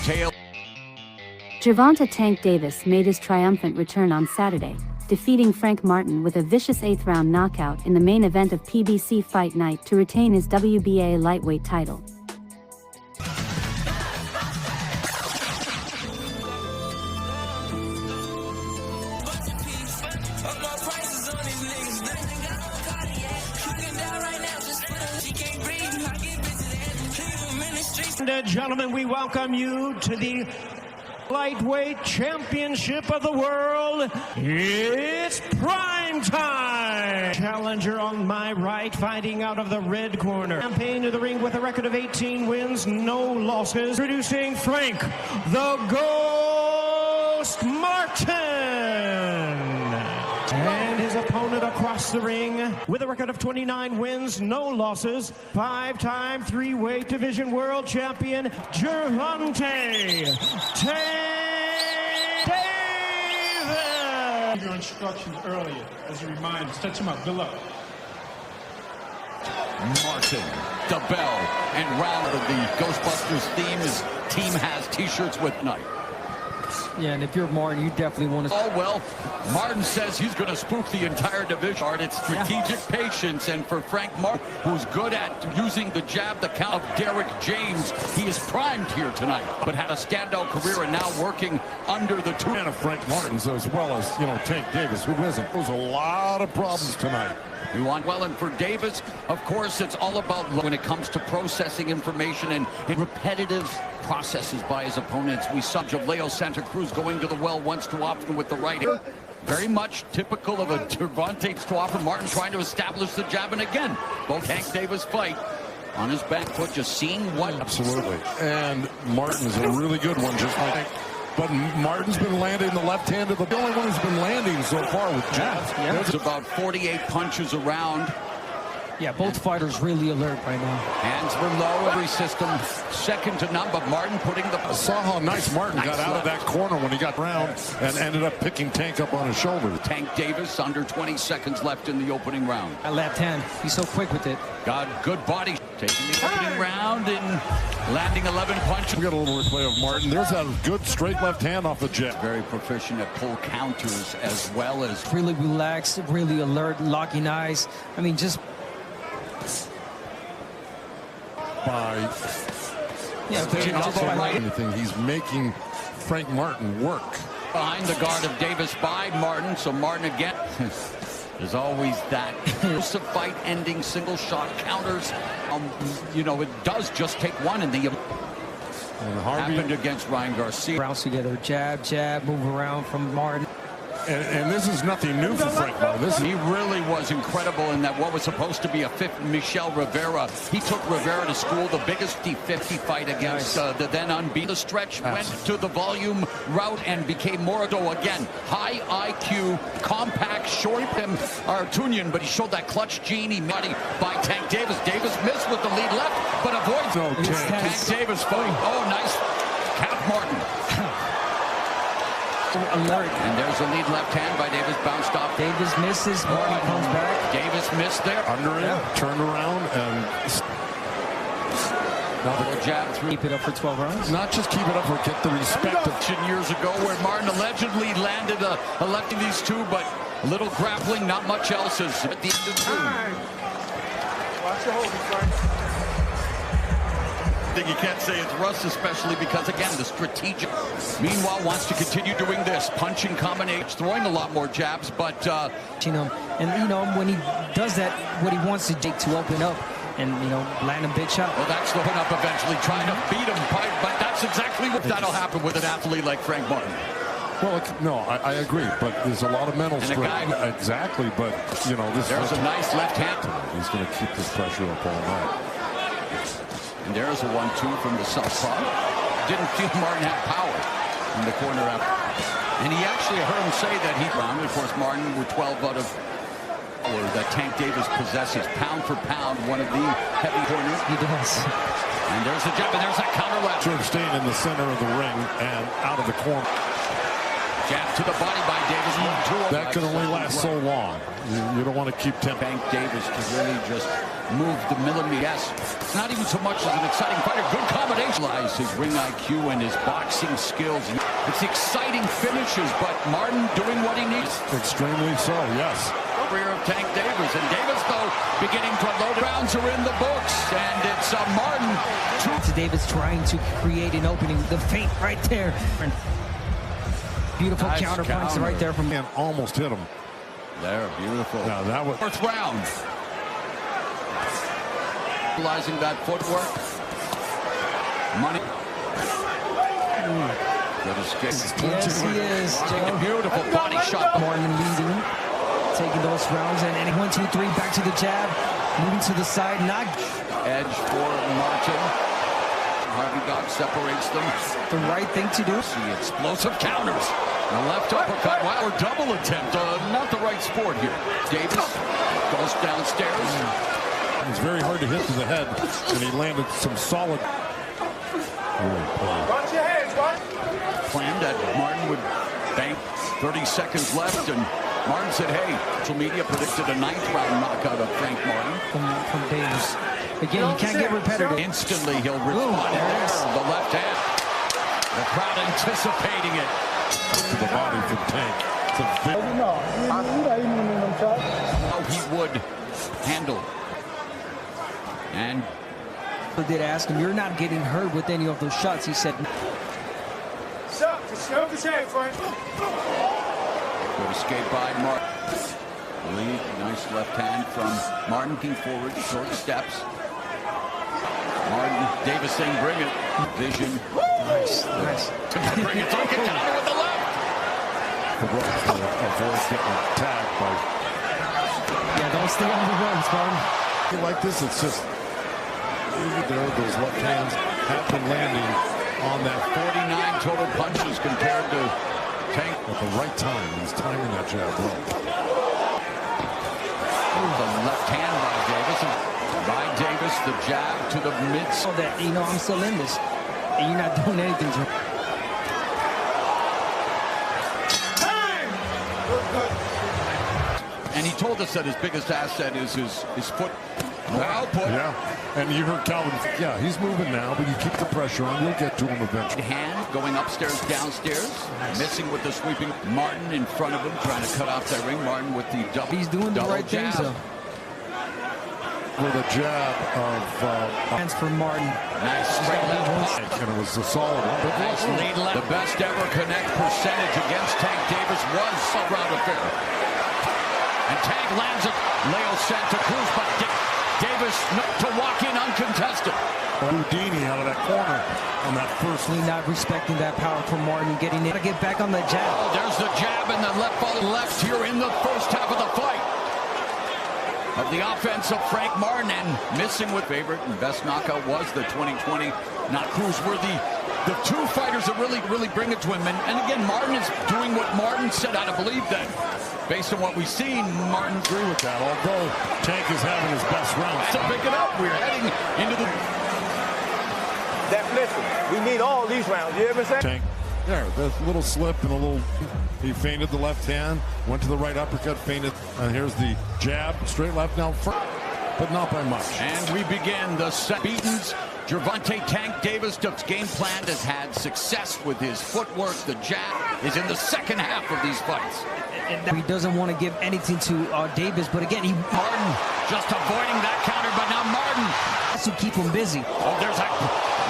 tail. Gervonta "Tank" Davis made his triumphant return on Saturday, defeating Frank Martin with a vicious 8th-round knockout in the main event of PBC Fight Night to retain his WBA lightweight title. Gentlemen, we welcome you to the lightweight championship of the world. It's prime time. Challenger on my right, fighting out of the red corner. Campaign to the ring with a record of 18 wins, no losses. Introducing Frank the Ghost Martin. And his opponent across the ring with a record of 29 wins, no losses. 5-time three-weight division world champion, Gervonta Davis. Your instructions earlier as a reminder. Touch him up. Good luck. Martin, the bell, and round of the Ghostbusters theme. His team has t-shirts with night. Yeah, and if you're Martin, you definitely want to... Oh, well, Martin says he's going to spook the entire division. It's strategic patience, and for Frank Martin, who's good at using the jab, the count of Derek James, he is primed here tonight, but had a standout career and now working under the two. And of Frank Martin's as well as, Tank Davis, who isn't. There's a lot of problems tonight. We want well, and for Davis, of course, it's all about when it comes to processing information and repetitive processes by his opponents. We saw Leo Santa Cruz going to the well once too often with the right hand. Very much typical of a Gervonta swap, and Martin trying to establish the jab, and again, both Tank Davis fight on his back foot, just seeing what... Absolutely. And Martin is a really good one, just like... But Martin's been landing the left hand of the only one who's been landing so far with jabs. Yeah. There's about 48 punches around. Yeah, both fighters really alert right now. Hands were low, every system second to none, but Martin putting the... I saw how nice Martin got out of that corner when he got round and ended up picking Tank up on his shoulder. Tank Davis under 20 seconds left in the opening round. That left hand, he's so quick with it. Got good body. Taking the opening round and landing 11 punches. We got a little replay of Martin. There's a good straight left hand off the jab. Very proficient at pull counters as well as... Really relaxed, really alert, locking eyes. I mean, just... By staying off the right. Anything, he's making Frank Martin work. Behind the guard of Davis by Martin, so Martin again. There's always that explosive fight ending single shot counters. It does just take one, and the happened against Ryan Garcia. Bounce together, jab, jab, move around from Martin. And this is nothing new for Frank Martin. He really was incredible in that what was supposed to be a fifth Michel Rivera. He took Rivera to school, the biggest D50 fight against the then unbeaten. The stretch went to the volume route and became more again. High IQ, compact, short him Artunian, but he showed that clutch gene. He muddy by Tank Davis. Davis missed with the lead left, but avoids Tank Davis fight. Oh, nice cap Martin. Alert. And there's a lead left hand by Davis, bounced off. Davis misses, Martin comes back. Davis missed there. Under him, turned around, and now the jab through. Keep it up for 12 rounds. Not just keep it up, or get the respect of years ago where Martin allegedly landed electing these two, but a little grappling, not much else is at the end of two. Watch your hold, Frank. I think you can't say it's Russ, especially because, again, the strategic. Meanwhile, wants to continue doing this, punching combinations, throwing a lot more jabs, but... when he does that, what he wants to do to open up and, land a big shot. Well, that's the open up eventually, trying to beat him, but that's exactly what that'll happen with an athlete like Frank Martin. Well, no, I agree, but there's a lot of mental strength. Exactly, but, this... There's a nice left hand. He's going to keep this pressure up all night. And there's a 1-2 from the southpaw. Didn't feel Martin had power in the corner after. And he actually heard him say that he rounded. Of course, Martin were 12 out of that Tank Davis possesses. Pound for pound, one of the heavy corners. He does. And there's a jab, and there's that counter left. Sort of staying in the center of the ring and out of the corner. Jab to the body by Davis. That can only last so long. You don't want to keep tempting Davis to really just move the millimeter. Yes, it's not even so much as an exciting fighter. Good combination. His ring IQ and his boxing skills. It's exciting finishes, but Martin doing what he needs. Extremely so, yes. Career of Tank Davis, and Davis though beginning to load. Rounds are in the books, and it's Martin. Davis trying to create an opening. The feint right there. Beautiful Nice counter punch counter. right there from And almost hit him. There, beautiful. Now that was Fourth round. Utilizing that footwork. Money. Good escape. Yes, he is. A beautiful body shot. Martin leading, taking those rounds, and 1, 2, 3, back to the jab, moving to the side, not Edge for Martin. Harvey Dock separates them. the right thing to do. See explosive counters. The left uppercut. Wow, or double attempt. Not the right sport here. Davis goes downstairs. it's very hard to hit to the head, and he landed some solid. Watch your hands, watch. Planned that Martin would bank. 30 seconds left, and Martin said, hey, social media predicted a 9th round knockout of Frank Martin. From Davis. Again, you can't get repetitive. Instantly, he'll respond. There it is. The left hand. The crowd anticipating it. To the body from Tank. It's a big How he would handle. And I did ask him, you're not getting hurt with any of those shots. He said, Just shove his hand, Frank. good escape by Martin. Lead, nice left hand from Martin. Looking forward, short steps. Martin, Davis saying, bring it. Vision. nice. Bring it. Don't get counter with the left. the ropes to avoid getting tagged by. Yeah, don't stay on the runs, Martin. Like this, it's just there. Those left hands have been landing on that 49 total punches compared to Tank. at the right time. He's timing that jab well. The left hand by Davis. By Davis, the jab to the mid. So that, I'm still in this. And you're not doing anything to him. And he told us that his biggest asset is his foot output. Yeah, and you heard Calvin. Yeah, he's moving now, but you keep the pressure on. You'll get to him eventually. Hand going upstairs, downstairs, missing with the sweeping. Martin in front of him, trying to cut off that ring. Martin with the double. He's doing the right jab. things, though. With a jab of Hands for Martin. Nice straight left. and it was a solid one. But Nice lead left. The best ever connect percentage against Tank Davis was a round affair. And Tank lands it. Leo Santa Cruz, but Davis to walk in uncontested. Houdini out of that corner on that first. Not respecting that power from Martin, getting in. Got to get back on the jab. Oh, there's the jab and the left volley left here in the first half of the fight. Of the offense of Frank Martin, and missing with favorite and best knockout was the 2020 Not Cruz. Were the two fighters that really bring it to him. And again, Martin is doing what Martin said. I believe that based on what we've seen, Martin Agree with that. Although Tank is having his best round. to pick it up. We're heading into the Listen, we need all these rounds. You hear me say? Tank. There, the little slip and a little. He feinted the left hand, went to the right uppercut, feinted. And here's the jab, straight left now, but not by much. And we begin the set. Beatons. Gervonta Tank Davis, game plan, has had success with his footwork. The jab is in the second half of these fights. And he doesn't want to give anything to Davis, but again, Martin just avoiding that counter, but now Martin has to keep him busy. Oh, there's a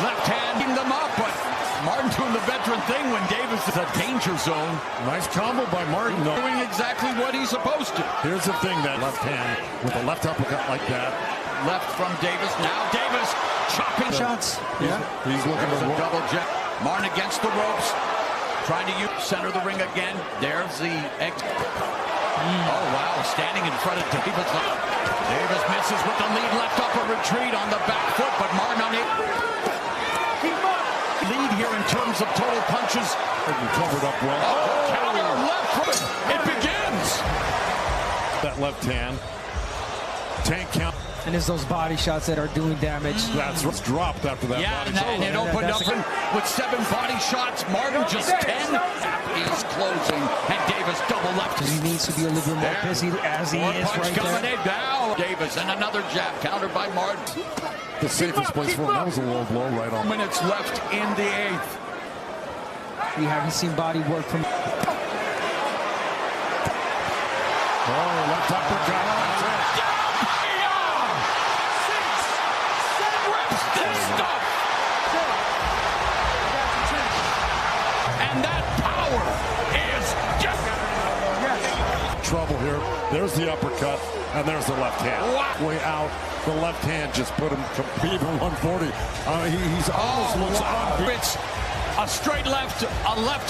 left hand getting them up, but Martin doing the veteran thing when Davis is a danger zone. Nice combo by Martin, though. Doing exactly what he's supposed to. Here's the thing, that left hand with a left uppercut like that. Left from Davis. Now Davis chopping Shots. Yeah. He's looking There's to a double jab. Martin against the ropes. Trying to center the ring again. There's the exit. Oh, wow. Standing in front of Davis. Davis misses with the lead left upper retreat on the back foot, but Martin unable. Lead here in terms of total punches. covered up well. Oh, counter left foot. It begins. That left hand. Tank count. And it's those body shots that are doing damage. That's what's dropped after that Yeah, body shot. and it opened up with 7 body shots. Martin just 10. He's closing, and Davis double left. He needs to be a little bit more busy as he is right there. Now Davis and another jab countered by Martin. The safest place for him. That was a low blow right on. Minutes left in the 8th. We haven't seen body work from. Oh, left uppercut. That's it. Rips this stuff. And that power is just Trouble here. There's the uppercut, and there's the left hand. Wow. Way out. The left hand just put him even 140. He's almost looks wow. It's a straight left, a left.